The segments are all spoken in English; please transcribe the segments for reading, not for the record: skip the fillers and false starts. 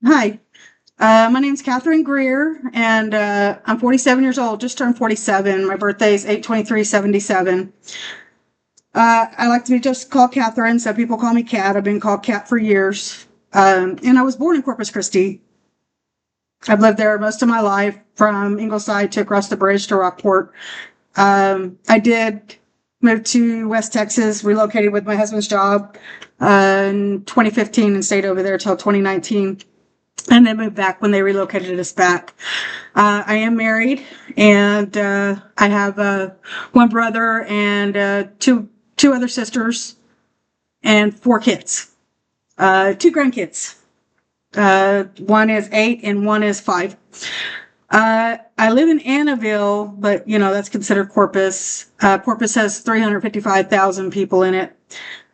Hi, my name's Catherine Greer, and I'm 47 years old. Just turned 47. My birthday is 8/23/77. I like to be just called Catherine, so people call me Cat. I've been called Cat for years. And I was born in Corpus Christi. I've lived there most of my life, from Ingleside to across the bridge to Rockport. I did move to West Texas, relocated with my husband's job in 2015, and stayed over there till 2019. And then moved back when they relocated us back. I am married, and I have one brother and two other sisters and four kids, two grandkids. One is 8 and one is 5. I live in Annaville, but that's considered Corpus. Corpus has 355,000 people in it.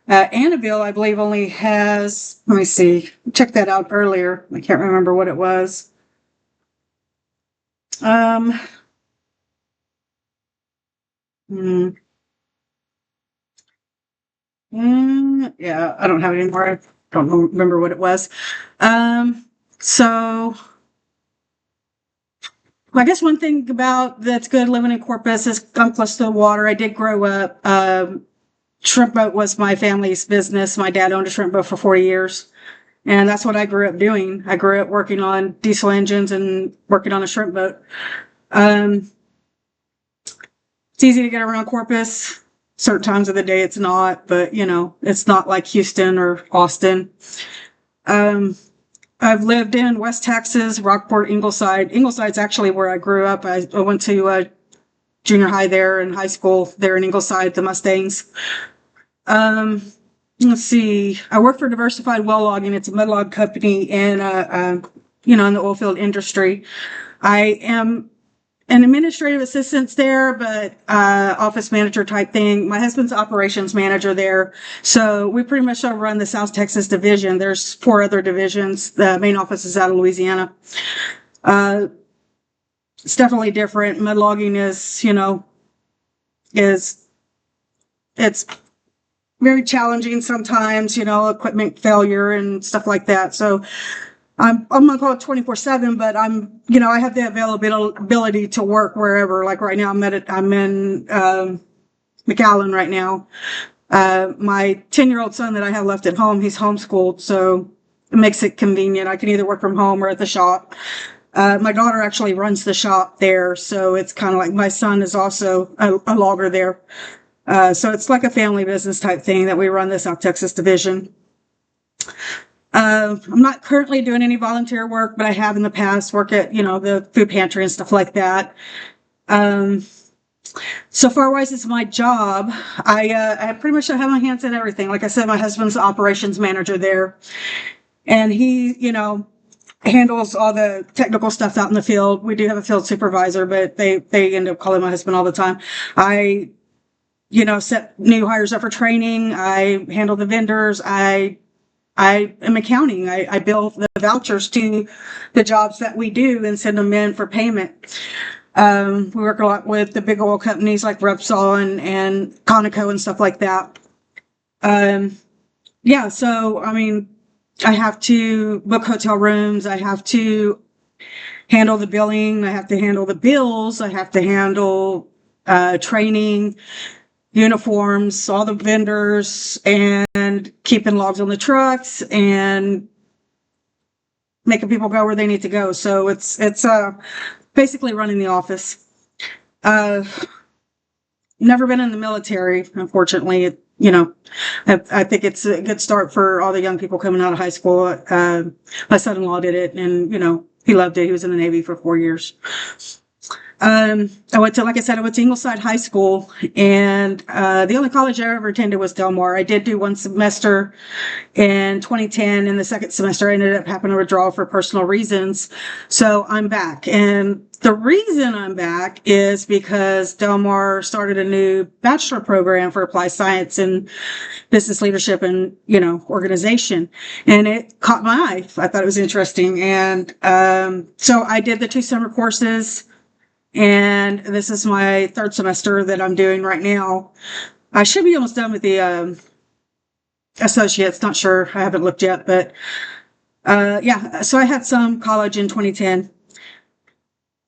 Annabelle, I believe, only has, let me see, check that out earlier. I can't remember what it was. Um, mm, yeah, I don't have it anymore. I don't remember what it was. So I guess one thing about that's good living in Corpus is I'm close to the water. I did grow up. Shrimp boat was my family's business. My dad owned a shrimp boat for 40 years. And that's what I grew up doing. I grew up working on diesel engines and working on a shrimp boat. Um, it's easy to get around Corpus. Certain times of the day it's not, but it's not like Houston or Austin. Um, I've lived in West Texas, Rockport, Ingleside. Ingleside's actually where I grew up. I went to junior high there and high school there in Ingleside, the Mustangs. Um, let's see. I work for Diversified Well Logging. It's a mud log company in in the oil field industry. I am an administrative assistant there, but office manager type thing. My husband's operations manager there. So we pretty much all run the South Texas division. There's 4 other divisions. The main office is out of Louisiana. It's definitely different. Mud logging is it's very challenging sometimes, equipment failure and stuff like that. So I'm gonna call it 24/7, but I have the availability to work wherever. Like right now, I'm in McAllen right now. My 10-year-old son that I have left at home, he's homeschooled, so it makes it convenient. I can either work from home or at the shop. My daughter actually runs the shop there, so it's kind of like my son is also a logger there. So it's like a family business type thing that we run the South Texas division. I'm not currently doing any volunteer work, but I have in the past worked at, the food pantry and stuff like that. So far wise as my job, I pretty much have my hands in everything. Like I said, my husband's the operations manager there, and he, handles all the technical stuff out in the field. We do have a field supervisor, but they end up calling my husband all the time. I set new hires up for training. I handle the vendors. I am accounting. I bill the vouchers to the jobs that we do and send them in for payment. We work a lot with the big oil companies like Repsol and Conoco and stuff like that. Yeah, so I have to book hotel rooms. I have to handle the billing. I have to handle the bills. I have to handle training, uniforms, all the vendors, and keeping logs on the trucks and making people go where they need to go. So it's basically running the office. Never been in the military, unfortunately. I think it's a good start for all the young people coming out of high school. My son-in-law did it, and he loved it. He was in the Navy for 4 years. I went to Ingleside High School, and the only college I ever attended was Del Mar. I did do one semester in 2010. In the second semester, I ended up having to withdraw for personal reasons. So I'm back. And the reason I'm back is because Del Mar started a new bachelor program for applied science and business leadership and, organization. And it caught my eye. I thought it was interesting. And so I did the 2 summer courses. And this is my 3rd semester that I'm doing right now. I should be almost done with the associates. Not sure. I haven't looked yet, but Yeah, so I had some college in 2010.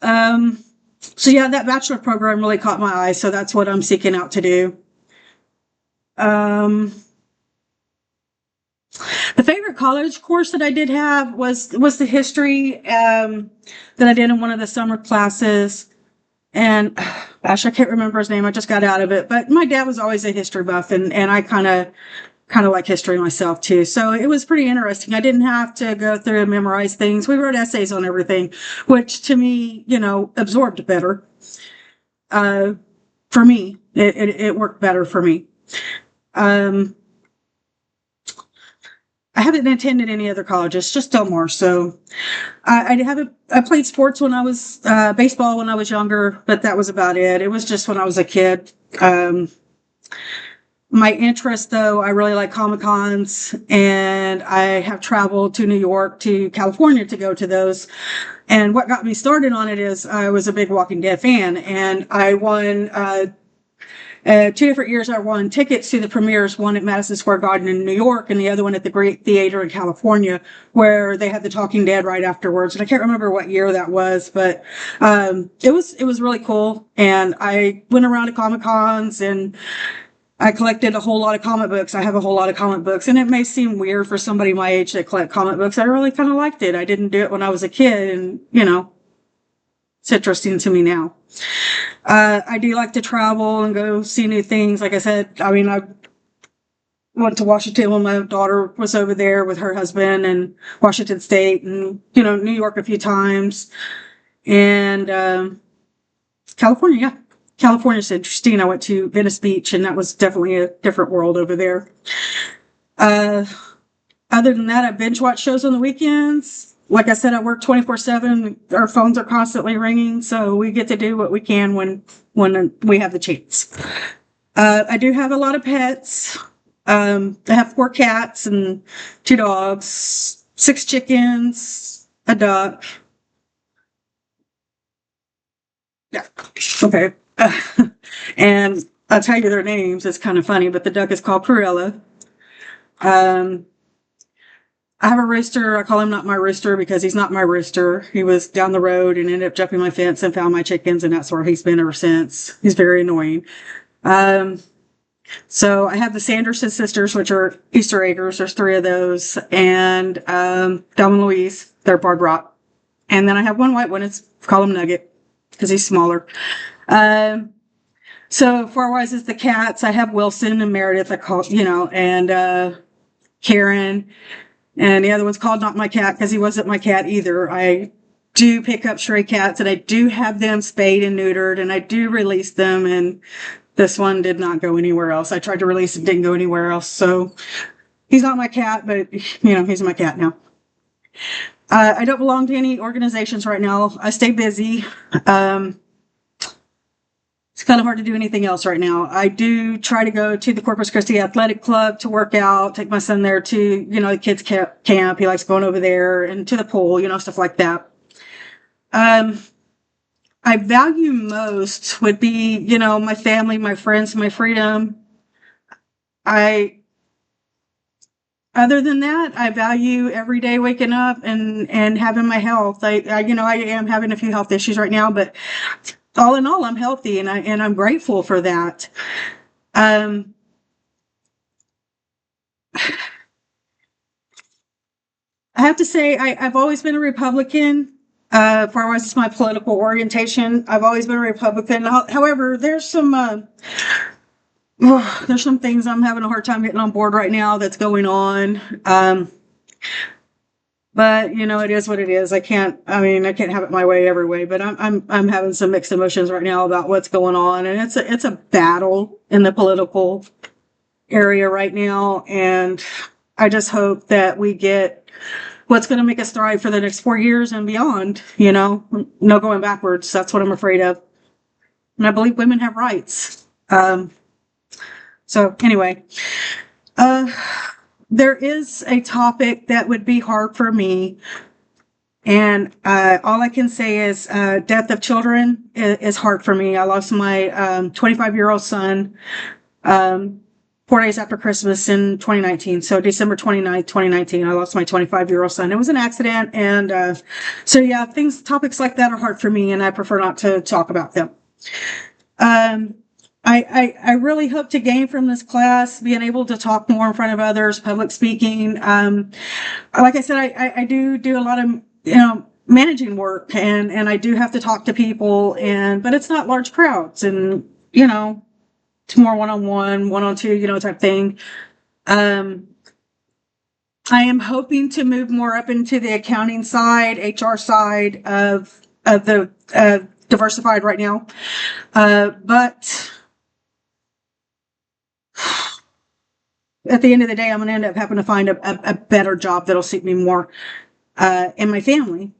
Um, so yeah, that bachelor program really caught my eye, so that's what I'm seeking out to do. Um, the favorite college course that I did have was the history that I did in one of the summer classes. And gosh, I can't remember his name. I just got out of it. But my dad was always a history buff, and I kind of like history myself too. So it was pretty interesting. I didn't have to go through and memorize things. We wrote essays on everything, which to me, absorbed better. Uh, for me, it worked better for me. Um, I haven't attended any other colleges, just Del Mar. So I played sports when I was baseball when I was younger, but that was about it. It was just when I was a kid. Um, my interest, though, I really like Comic Cons, and I have traveled to New York, to California to go to those. And what got me started on it is I was a big Walking Dead fan, and I won 2 different years. I won tickets to the premieres, one at Madison Square Garden in New York, and the other one at the Great Theater in California, where they had The Talking Dead right afterwards. And I can't remember what year that was, but it was really cool. And I went around to Comic Cons and I collected a whole lot of comic books. I have a whole lot of comic books, and it may seem weird for somebody my age to collect comic books. I really kind of liked it. I didn't do it when I was a kid, and it's interesting to me now. I do like to travel and go see new things. Like I said, I mean, I went to Washington when my daughter was over there with her husband, and Washington State, and New York a few times, and California. Yeah, California's interesting. I went to Venice Beach, and that was definitely a different world over there. Uh, Other than that, I binge watch shows on the weekends. Like I said, I work 24/7. Our phones are constantly ringing, so we get to do what we can when we have the chance. I do have a lot of pets. I have 4 cats and 2 dogs, 6 chickens, a duck. Yeah. Okay. And I'll tell you their names. It's kind of funny, but the duck is called Cruella. Um, I have a rooster. I call him not my rooster because he's not my rooster. He was down the road and ended up jumping my fence and found my chickens, and that's where he's been ever since. He's very annoying. Um, so I have the Sanderson sisters, which are Easter eggers. There's 3 of those, and Thelma and Louise. They're Barred Rock. And then I have one white one. It's call him Nugget because he's smaller. Um, so far-wise is the cats. I have Wilson and Meredith. I call and Karen. And the other one's called Not My Cat because he wasn't my cat either. I do pick up stray cats, and I do have them spayed and neutered, and I do release them. And this one did not go anywhere else. I tried to release him, didn't go anywhere else. So he's not my cat, but he's my cat now. I don't belong to any organizations right now. I stay busy. It's kind of hard to do anything else right now. I do try to go to the Corpus Christi Athletic Club to work out, take my son there to, the kids camp. He likes going over there, and to the pool, stuff like that. I value most would be, my family, my friends, my freedom. Other than that, I value every day waking up and having my health. I am having a few health issues right now, but all in all, I'm healthy, and I'm grateful for that. Um, I have to say, I've always been a Republican. Far as my political orientation, I've always been a Republican. However, there's some things I'm having a hard time getting on board right now that's going on. But it is what it is. I can't have it my way every way, but I'm having some mixed emotions right now about what's going on. And it's a battle in the political area right now. And I just hope that we get what's going to make us thrive for the next 4 years and beyond, no going backwards. That's what I'm afraid of. And I believe women have rights. So anyway, there is a topic that would be hard for me. And all I can say is death of children is hard for me. I lost my 25-year-old son 4 days after Christmas in 2019. So December 29th, 2019, I lost my 25-year-old son. It was an accident. And so, yeah, topics like that are hard for me, and I prefer not to talk about them. I really hope to gain from this class, being able to talk more in front of others, public speaking. Like I said, I do a lot of, managing work, and I do have to talk to people, but it's not large crowds, and, it's more one-on-one, one-on-two, type thing. I am hoping to move more up into the accounting side, HR side of the Diversified right now. But at the end of the day, I'm going to end up having to find a better job that'll suit me more and my family.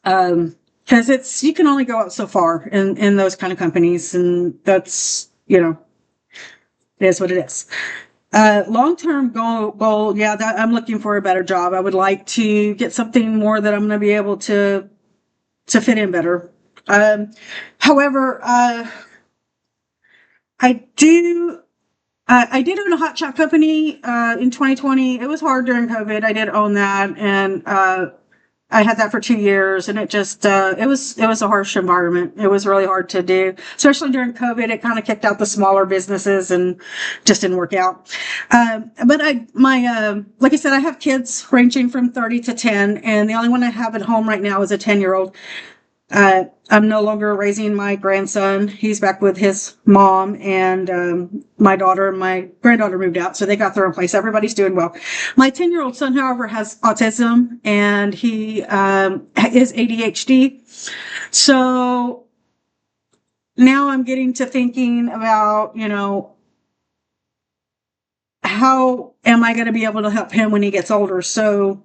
Because you can only go out so far in those kind of companies, and that's, it is what it is. Long-term goal, yeah, that I'm looking for a better job. I would like to get something more that I'm going to be able to fit in better. However, I did own a hot shot company in 2020. It was hard during COVID. I did own that, and I had that for 2 years, and it just it was a harsh environment. It was really hard to do, especially during COVID. It kind of kicked out the smaller businesses and just didn't work out. But like I said, I have kids ranging from 30 to 10, and the only one I have at home right now is a 10-year-old. I'm no longer raising my grandson. He's back with his mom, and my daughter and my granddaughter moved out, so they got their own place. Everybody's doing well. My 10-year-old son, however, has autism, and he is ADHD. So now I'm getting to thinking about, how am I going to be able to help him when he gets older? So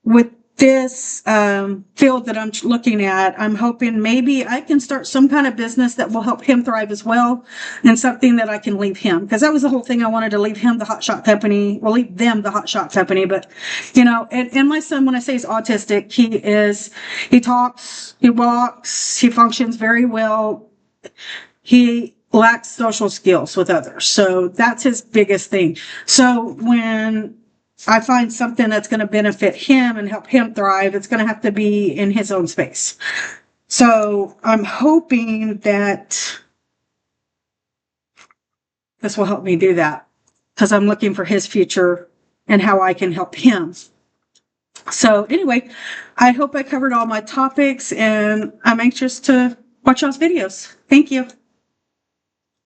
with this field that I'm looking at, I'm hoping maybe I can start some kind of business that will help him thrive as well, and something that I can leave him, because that was the whole thing. I wanted to leave him the hot shot company, leave them the hot shot company. But and my son, when I say he's autistic, he talks, he walks, he functions very well. He lacks social skills with others, so that's his biggest thing. So when I find something that's going to benefit him and help him thrive, it's going to have to be in his own space. So I'm hoping that this will help me do that, because I'm looking for his future and how I can help him. So anyway, I hope I covered all my topics, and I'm anxious to watch y'all's videos. Thank you.